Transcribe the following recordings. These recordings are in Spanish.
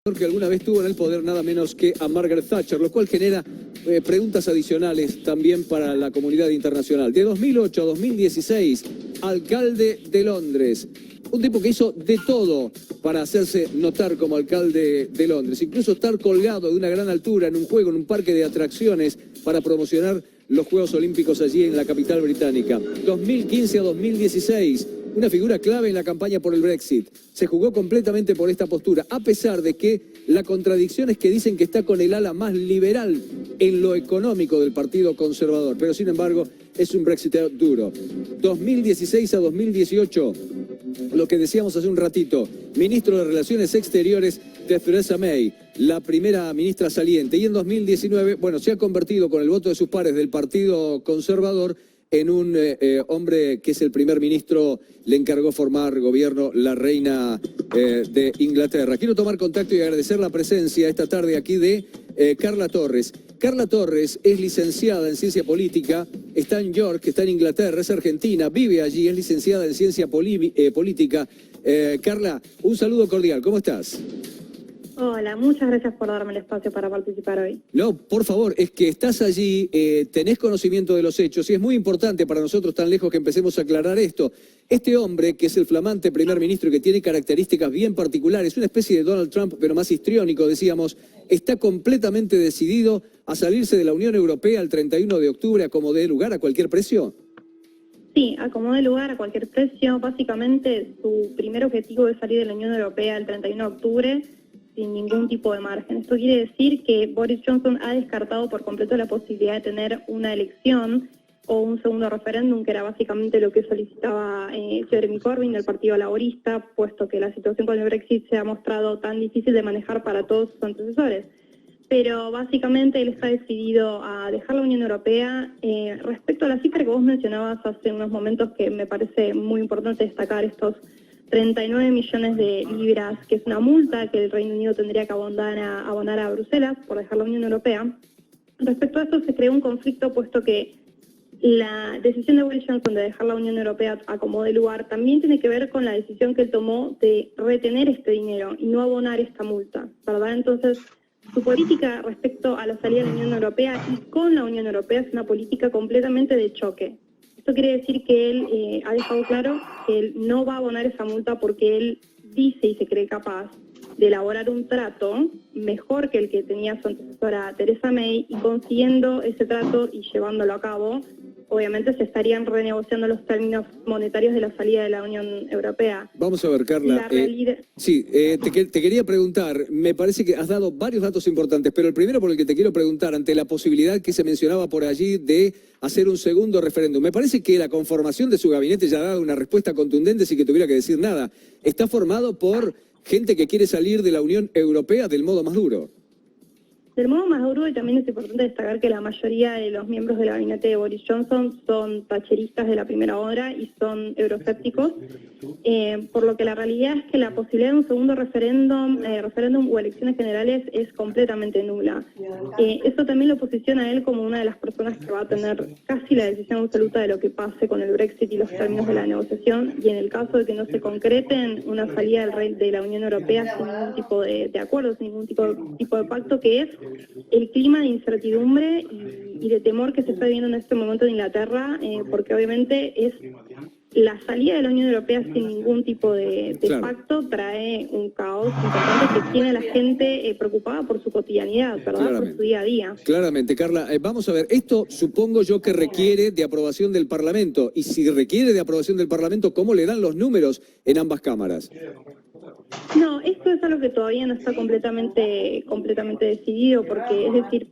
que alguna vez tuvo en el poder nada menos que a Margaret Thatcher, lo cual genera preguntas adicionales también para la comunidad internacional. De 2008 a 2016, alcalde de Londres, un tipo que hizo de todo para hacerse notar como alcalde de Londres, incluso estar colgado de una gran altura en un juego, en un parque de atracciones para promocionar los Juegos Olímpicos allí en la capital británica. 2015 a 2016, una figura clave en la campaña por el Brexit. Se jugó completamente por esta postura, a pesar de que la contradicción es que dicen que está con el ala más liberal en lo económico del Partido Conservador, pero sin embargo es un Brexit duro. 2016 a 2018, lo que decíamos hace un ratito, ministro de Relaciones Exteriores de Theresa May, la primera ministra saliente, y en 2019, bueno, se ha convertido con el voto de sus pares del Partido Conservador en un hombre que es el primer ministro, le encargó formar gobierno la reina de Inglaterra. Quiero tomar contacto y agradecer la presencia esta tarde aquí de Carla Torres. Carla Torres es licenciada en Ciencia Política, está en York, está en Inglaterra, es argentina, vive allí, es licenciada en Ciencia Política. Carla, un saludo cordial, ¿cómo estás? Hola, muchas gracias por darme el espacio para participar hoy. No, por favor, es que estás allí, tenés conocimiento de los hechos y es muy importante para nosotros tan lejos que empecemos a aclarar esto. Este hombre, que es el flamante primer ministro y que tiene características bien particulares, una especie de Donald Trump, pero más histriónico, decíamos, está completamente decidido a salirse de la Unión Europea el 31 de octubre a como dé lugar a cualquier precio. Sí, a como dé lugar a cualquier precio. Básicamente, su primer objetivo es salir de la Unión Europea el 31 de octubre. Sin ningún tipo de margen. Esto quiere decir que Boris Johnson ha descartado por completo la posibilidad de tener una elección o un segundo referéndum, que era básicamente lo que solicitaba Jeremy Corbyn del Partido Laborista, puesto que la situación con el Brexit se ha mostrado tan difícil de manejar para todos sus antecesores. Pero básicamente él está decidido a dejar la Unión Europea. Respecto a la cifra que vos mencionabas hace unos momentos, que me parece muy importante destacar, estos 39 millones de libras, que es una multa que el Reino Unido tendría que abonar a Bruselas por dejar la Unión Europea. Respecto a esto se creó un conflicto, puesto que la decisión de Boris Johnson de dejar la Unión Europea a como dé lugar también tiene que ver con la decisión que él tomó de retener este dinero y no abonar esta multa, ¿verdad? Entonces, su política respecto a la salida de la Unión Europea y con la Unión Europea es una política completamente de choque. Esto quiere decir que él ha dejado claro que él no va a abonar esa multa porque él dice y se cree capaz de elaborar un trato mejor que el que tenía su antecesora Theresa May, y consiguiendo ese trato y llevándolo a cabo, obviamente se estarían renegociando los términos monetarios de la salida de la Unión Europea. Vamos a ver, Carla. Te quería preguntar, me parece que has dado varios datos importantes, pero el primero por el que te quiero preguntar, ante la posibilidad que se mencionaba por allí de hacer un segundo referéndum, me parece que la conformación de su gabinete ya ha dado una respuesta contundente sin que tuviera que decir nada. Está formado por gente que quiere salir de la Unión Europea del modo más duro. Del modo más duro, y también es importante destacar que la mayoría de los miembros del gabinete de Boris Johnson son thatcheristas de la primera hora y son euroscépticos, por lo que la realidad es que la posibilidad de un segundo referéndum o elecciones generales es completamente nula. Esto también lo posiciona a él como una de las personas que va a tener casi la decisión absoluta de lo que pase con el Brexit y los términos de la negociación, y en el caso de que no se concreten una salida de la Unión Europea sin ningún tipo de acuerdo, sin ningún tipo de pacto, que es el clima de incertidumbre y de temor que se está viviendo en este momento en Inglaterra, porque obviamente es la salida de la Unión Europea sin ningún tipo de pacto, trae un caos importante que tiene a la gente preocupada por su cotidianidad, ¿verdad? Por su día a día. Claramente, Carla, vamos a ver, esto supongo yo que requiere de aprobación del Parlamento, y si requiere de aprobación del Parlamento, ¿cómo le dan los números en ambas cámaras? No, esto es algo que todavía no está completamente decidido, porque, es decir,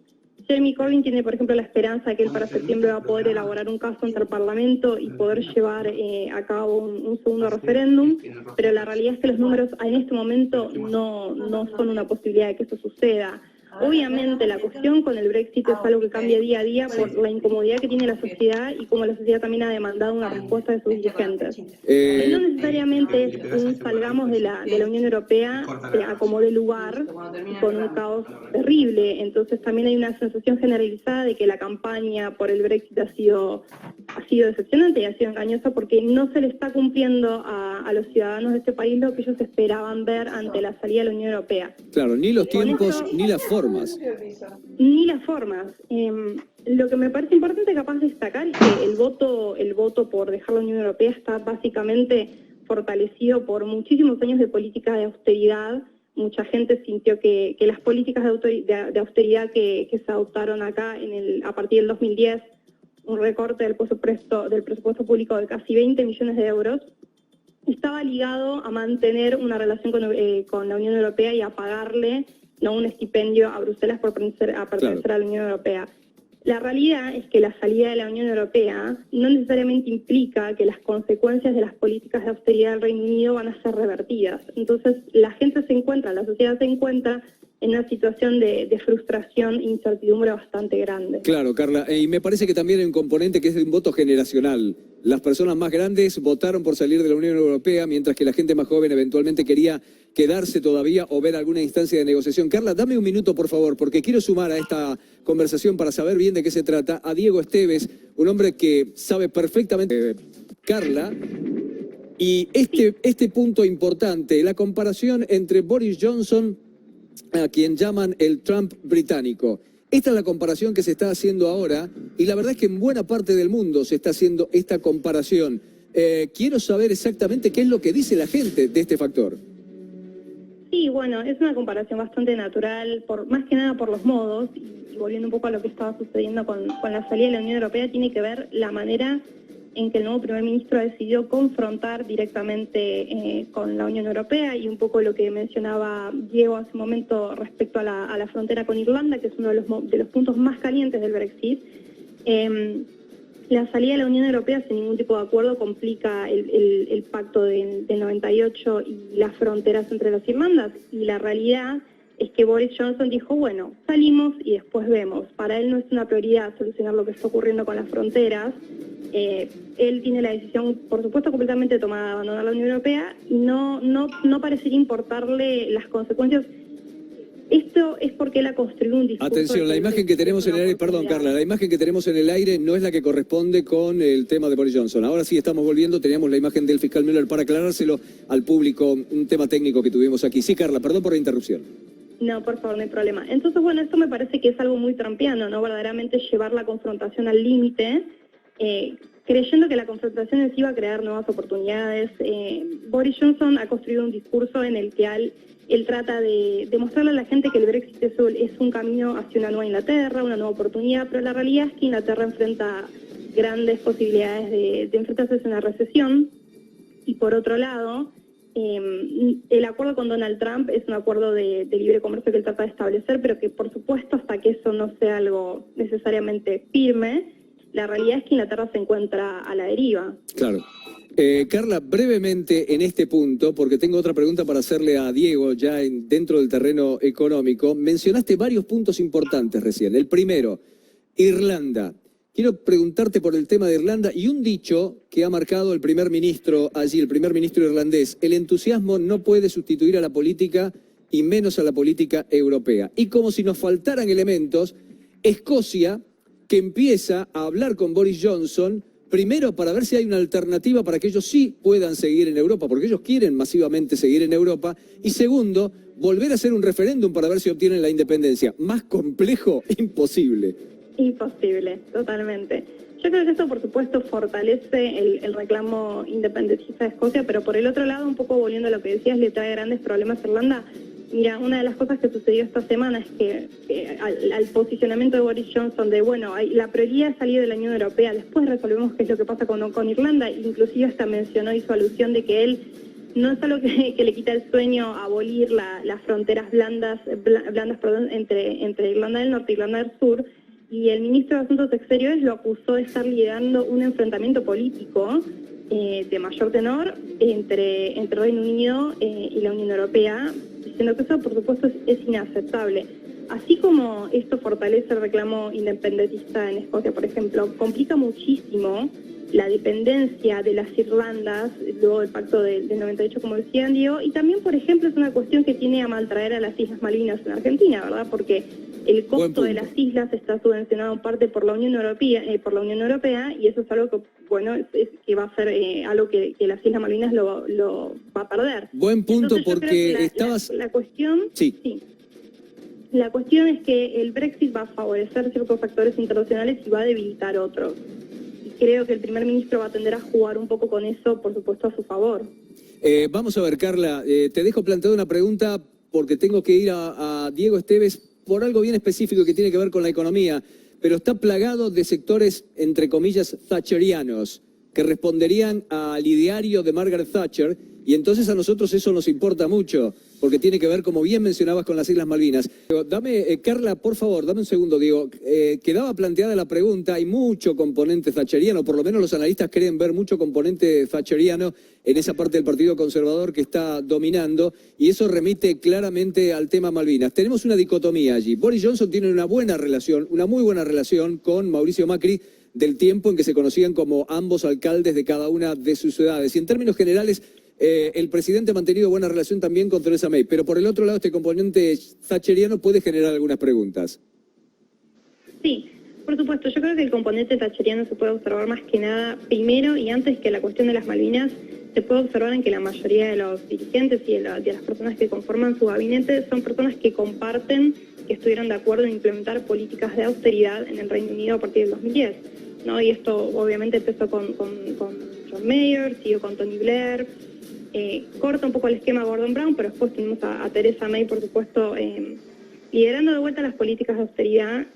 Jeremy Corbyn tiene, por ejemplo, la esperanza de que él para septiembre va a poder elaborar un caso ante el Parlamento y poder llevar a cabo un segundo referéndum, pero la realidad es que los números en este momento no son una posibilidad de que eso suceda. Obviamente la cuestión con el Brexit es algo que cambia día a día por la incomodidad que tiene la sociedad y como la sociedad también ha demandado una respuesta de sus dirigentes. No necesariamente es un salgamos de la Unión Europea a como dé lugar con un caos terrible. Entonces también hay una sensación generalizada de que la campaña por el Brexit ha sido ha sido decepcionante y ha sido engañosa porque no se le está cumpliendo a los ciudadanos de este país lo que ellos esperaban ver ante la salida de la Unión Europea. Claro, ni los tiempos eso, ni las formas. Ni las formas. Lo que me parece importante capaz de destacar es que el voto por dejar la Unión Europea está básicamente fortalecido por muchísimos años de política de austeridad. Mucha gente sintió que las políticas de austeridad que se adoptaron acá a partir del 2010, un recorte del presupuesto público de casi 20 millones de euros, estaba ligado a mantener una relación con la Unión Europea y a pagarle un estipendio a Bruselas por pertenecer a la Unión Europea. La realidad es que la salida de la Unión Europea no necesariamente implica que las consecuencias de las políticas de austeridad del Reino Unido van a ser revertidas. Entonces, la sociedad se encuentra en una situación de frustración e incertidumbre bastante grande. Claro, Carla, y me parece que también hay un componente que es de un voto generacional. Las personas más grandes votaron por salir de la Unión Europea, mientras que la gente más joven eventualmente quería quedarse todavía o ver alguna instancia de negociación. Carla, dame un minuto, por favor, porque quiero sumar a esta conversación para saber bien de qué se trata a Diego Esteves, un hombre que sabe perfectamente, Carla, y este punto importante, la comparación entre Boris Johnson, a quien llaman el Trump británico. Esta es la comparación que se está haciendo ahora y la verdad es que en buena parte del mundo se está haciendo esta comparación. Quiero saber exactamente qué es lo que dice la gente de este factor. Sí, bueno, es una comparación bastante natural, más que nada por los modos, y volviendo un poco a lo que estaba sucediendo con la salida de la Unión Europea, tiene que ver la manera en que el nuevo primer ministro decidió confrontar directamente con la Unión Europea y un poco lo que mencionaba Diego hace un momento respecto a la frontera con Irlanda, que es uno de los puntos más calientes del Brexit. La salida de la Unión Europea sin ningún tipo de acuerdo complica el pacto del 98 y las fronteras entre las Irlandas, y la realidad es que Boris Johnson dijo, bueno, salimos y después vemos. Para él no es una prioridad solucionar lo que está ocurriendo con las fronteras. Él tiene la decisión, por supuesto, completamente tomada de abandonar la Unión Europea y no parecería importarle las consecuencias. Esto es porque él ha construido un discurso... Atención, la imagen que tenemos en el aire, perdón Carla, la imagen que tenemos en el aire no es la que corresponde con el tema de Boris Johnson. Ahora sí estamos volviendo, teníamos la imagen del fiscal Müller para aclarárselo al público, un tema técnico que tuvimos aquí. Sí, Carla, perdón por la interrupción. No, por favor, no hay problema. Entonces, bueno, esto me parece que es algo muy trumpiano, ¿no? Verdaderamente llevar la confrontación al límite, creyendo que la confrontación en sí va a crear nuevas oportunidades. Boris Johnson ha construido un discurso en el que él trata de demostrarle a la gente que el Brexit es un camino hacia una nueva Inglaterra, una nueva oportunidad, pero la realidad es que Inglaterra enfrenta grandes posibilidades de enfrentarse a una recesión. Y por otro lado, el acuerdo con Donald Trump es un acuerdo de libre comercio que él trata de establecer, pero que por supuesto hasta que eso no sea algo necesariamente firme, la realidad es que Inglaterra se encuentra a la deriva. Claro. Carla, brevemente en este punto, porque tengo otra pregunta para hacerle a Diego ya dentro del terreno económico. Mencionaste varios puntos importantes recién. El primero, Irlanda. Quiero preguntarte por el tema de Irlanda y un dicho que ha marcado el primer ministro allí, el primer ministro irlandés. El entusiasmo no puede sustituir a la política y menos a la política europea. Y como si nos faltaran elementos, Escocia, que empieza a hablar con Boris Johnson, primero para ver si hay una alternativa para que ellos sí puedan seguir en Europa, porque ellos quieren masivamente seguir en Europa, y segundo, volver a hacer un referéndum para ver si obtienen la independencia. Más complejo, imposible. Imposible, totalmente. Yo creo que esto, por supuesto, fortalece el reclamo independentista de Escocia, pero por el otro lado, un poco volviendo a lo que decías, le trae grandes problemas a Irlanda. Mira, una de las cosas que sucedió esta semana es que al posicionamiento de Boris Johnson de, bueno, la prioridad es salir de la Unión Europea, después resolvemos qué es lo que pasa con Irlanda, inclusive hasta mencionó, hizo alusión de que él no es algo que le quita el sueño abolir las fronteras blandas entre Irlanda del Norte y Irlanda del Sur, y el ministro de Asuntos Exteriores lo acusó de estar liderando un enfrentamiento político de mayor tenor entre Reino Unido y la Unión Europea, diciendo que eso, por supuesto, es inaceptable. Así como esto fortalece el reclamo independentista en Escocia, por ejemplo, complica muchísimo la dependencia de las Irlandas, luego del pacto del 98, como decían Diego, y también, por ejemplo, es una cuestión que tiene a maltraer a las Islas Malvinas en Argentina, ¿verdad? Porque El costo de las islas está subvencionado en parte por la Unión Europea, y eso es algo que, bueno, que va a ser algo que las Islas Malvinas lo va a perder. Buen punto. Entonces, porque la cuestión... Sí. La cuestión es que el Brexit va a favorecer ciertos actores internacionales y va a debilitar otros. Y creo que el primer ministro va a tender a jugar un poco con eso, por supuesto, a su favor. Vamos a ver, Carla, te dejo planteada una pregunta porque tengo que ir a Diego Esteves por algo bien específico que tiene que ver con la economía, pero está plagado de sectores, entre comillas, thatcherianos, que responderían al ideario de Margaret Thatcher, y entonces a nosotros eso nos importa mucho, porque tiene que ver, como bien mencionabas, con las Islas Malvinas. Dame, Carla, por favor, dame un segundo, Diego. Quedaba planteada la pregunta, hay mucho componente thatcheriano, por lo menos los analistas creen ver mucho componente thatcheriano en esa parte del Partido Conservador que está dominando, y eso remite claramente al tema Malvinas. Tenemos una dicotomía allí. Boris Johnson tiene una buena relación, una muy buena relación con Mauricio Macri, del tiempo en que se conocían como ambos alcaldes de cada una de sus ciudades. Y en términos generales, el presidente ha mantenido buena relación también con Theresa May, pero por el otro lado este componente thatcheriano puede generar algunas preguntas. Sí, por supuesto. Yo creo que el componente thatcheriano se puede observar más que nada, primero y antes que la cuestión de las Malvinas, se puede observar en que la mayoría de los dirigentes y de las personas que conforman su gabinete son personas que comparten, que estuvieron de acuerdo en implementar políticas de austeridad en el Reino Unido a partir del 2010, ¿no? Y esto obviamente empezó con John Major, siguió con Tony Blair, corta un poco el esquema Gordon Brown, pero después tenemos a Theresa May, por supuesto, liderando de vuelta las políticas de austeridad,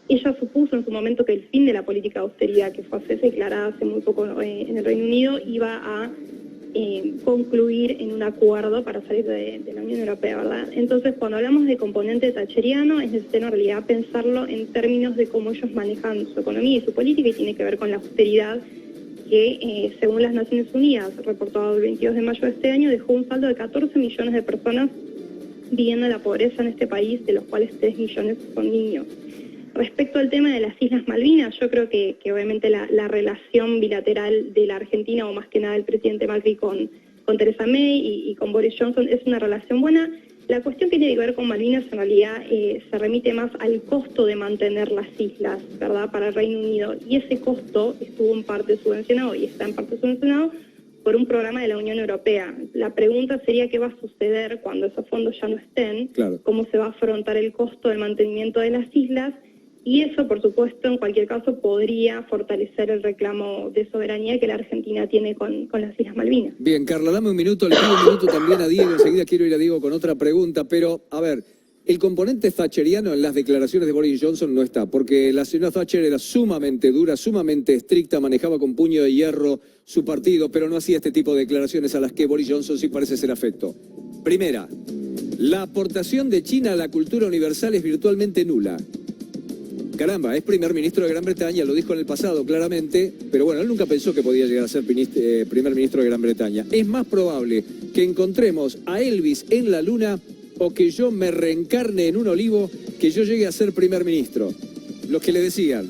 y ella supuso en su momento que el fin de la política de austeridad, que fue declarada hace muy poco en el Reino Unido, iba a concluir en un acuerdo para salir de la Unión Europea, ¿verdad? Entonces, cuando hablamos de componente thatcheriano, es necesario en realidad pensarlo en términos de cómo ellos manejan su economía y su política, y tiene que ver con la austeridad que, según las Naciones Unidas, reportado el 22 de mayo de este año, dejó un saldo de 14 millones de personas viviendo en la pobreza en este país, de los cuales 3 millones son niños. Respecto al tema de las Islas Malvinas, yo creo que obviamente la relación bilateral de la Argentina, o más que nada el presidente Macri con Theresa May y con Boris Johnson, es una relación buena. La cuestión que tiene que ver con Malvinas en realidad se remite más al costo de mantener las islas, ¿verdad?, para el Reino Unido. Y ese costo estuvo en parte subvencionado y está en parte subvencionado por un programa de la Unión Europea. La pregunta sería qué va a suceder cuando esos fondos ya no estén, claro, cómo se va a afrontar el costo del mantenimiento de las islas, y eso, por supuesto, en cualquier caso, podría fortalecer el reclamo de soberanía que la Argentina tiene con las Islas Malvinas. Bien, Carla, dame un minuto, le pido un minuto también a Diego, enseguida quiero ir a Diego con otra pregunta, pero, a ver, el componente thatcheriano en las declaraciones de Boris Johnson no está, porque la señora Thatcher era sumamente dura, sumamente estricta, manejaba con puño de hierro su partido, pero no hacía este tipo de declaraciones a las que Boris Johnson sí parece ser afecto. Primera, la aportación de China a la cultura universal es virtualmente nula. Caramba, es primer ministro de Gran Bretaña, lo dijo en el pasado claramente, pero bueno, él nunca pensó que podía llegar a ser primer ministro de Gran Bretaña. Es más probable que encontremos a Elvis en la luna o que yo me reencarne en un olivo que yo llegue a ser primer ministro. Los que le decían,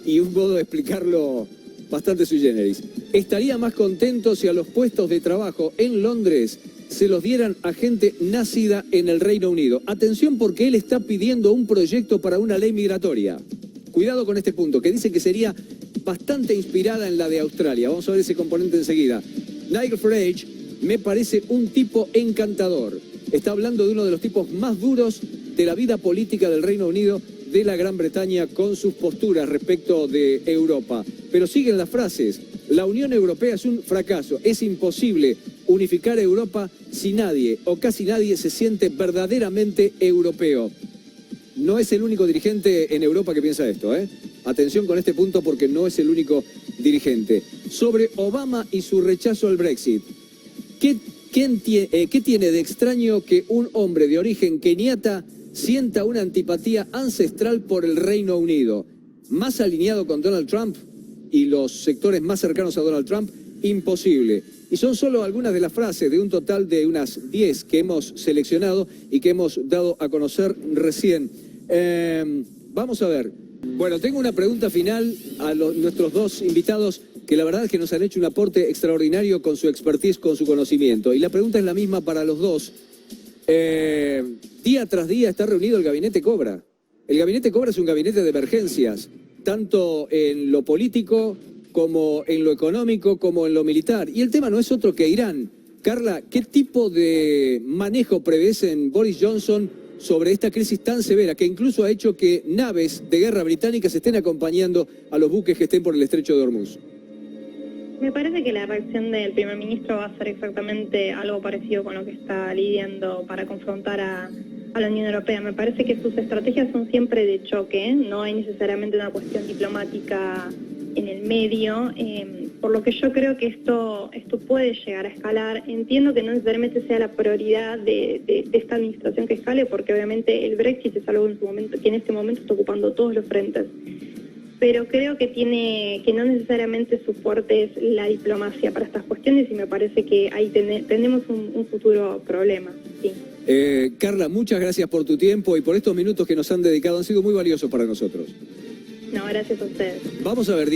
y un modo de explicarlo bastante sui generis. Estaría más contento si a los puestos de trabajo en Londres se los dieran a gente nacida en el Reino Unido. Atención, porque él está pidiendo un proyecto para una ley migratoria. Cuidado con este punto, que dice que sería bastante inspirada en la de Australia. Vamos a ver ese componente enseguida. Nigel Farage me parece un tipo encantador. Está hablando de uno de los tipos más duros de la vida política del Reino Unido, de la Gran Bretaña, con sus posturas respecto de Europa. Pero siguen las frases. La Unión Europea es un fracaso. Es imposible unificar Europa si nadie o casi nadie se siente verdaderamente europeo. No es el único dirigente en Europa que piensa esto, ¿eh? Atención con este punto, porque no es el único dirigente. Sobre Obama y su rechazo al Brexit. ¿Qué tiene de extraño que un hombre de origen keniata sienta una antipatía ancestral por el Reino Unido? ¿Más alineado con Donald Trump y los sectores más cercanos a Donald Trump? Imposible. Y son solo algunas de las frases de un total de unas 10 que hemos seleccionado y que hemos dado a conocer recién. Vamos a ver. Bueno, tengo una pregunta final a nuestros dos invitados, que la verdad es que nos han hecho un aporte extraordinario con su expertise, con su conocimiento. Y la pregunta es la misma para los dos. Día tras día está reunido el gabinete Cobra. El gabinete Cobra es un gabinete de emergencias, tanto en lo político como en lo económico, como en lo militar. Y el tema no es otro que Irán. Carla, ¿qué tipo de manejo prevés en Boris Johnson sobre esta crisis tan severa que incluso ha hecho que naves de guerra británicas estén acompañando a los buques que estén por el estrecho de Hormuz? Me parece que la reacción del primer ministro va a ser exactamente algo parecido con lo que está lidiando para confrontar a la Unión Europea. Me parece que sus estrategias son siempre de choque, no hay necesariamente una cuestión diplomática en el medio, por lo que yo creo que esto puede llegar a escalar. Entiendo que no necesariamente sea la prioridad de esta administración que escale, porque obviamente el Brexit es algo que en este momento está ocupando todos los frentes. Pero creo que no necesariamente su fuerte es la diplomacia para estas cuestiones, y me parece que ahí tenemos un futuro problema. Sí. Carla, muchas gracias por tu tiempo y por estos minutos que nos han dedicado, han sido muy valiosos para nosotros. No, gracias a ustedes. Vamos a ver.